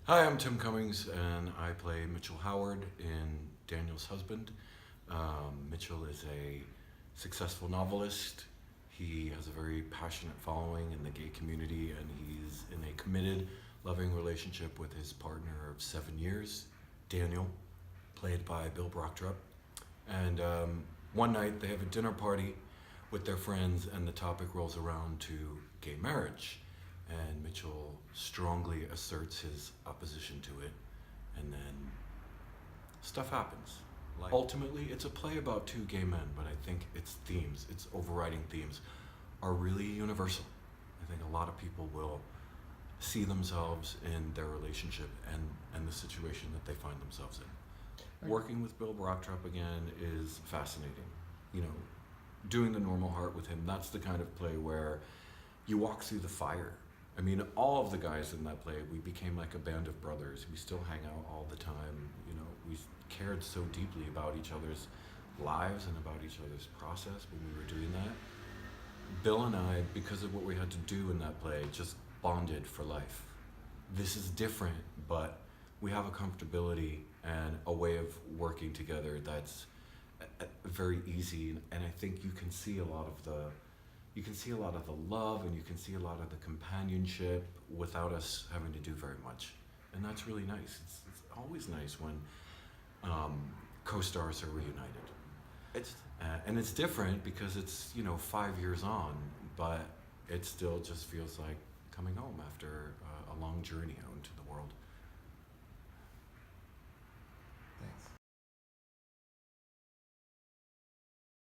Hi, I'm Tim Cummings, and I play Mitchell Howard in Daniel's husband. Mitchell is a successful novelist. He has a very passionate following in the gay community, and he's in a committed, loving relationship with his partner of 7 years, Daniel, played by Bill Brochtrup. And one night they have a dinner party with their friends, and the topic rolls around to gay marriage. And Mitchell strongly asserts his opposition to it, and then stuff happens. Like, ultimately, it's a play about two gay men, but I think its themes, its overriding themes, are really universal. I think a lot of people will see themselves in their relationship and the situation that they find themselves in. Right. Working with Bill Brochtrup again is fascinating. You know, doing the normal heart with him, that's the kind of play where you walk through the fire. I mean, all of the guys in that play, we became like a band of brothers. We still hang out all the time. You know, we cared so deeply about each other's lives and about each other's process when we were doing that. Bill and I, because of what we had to do in that play, just bonded for life. This is different, but we have a comfortability and a way of working together that's very easy, and I think you can see a lot of the love, and you can see a lot of the companionship without us having to do very much, and that's really nice. It's always nice when co-stars are reunited. And it's different because it's 5 years on, but it still just feels like coming home after a long journey out.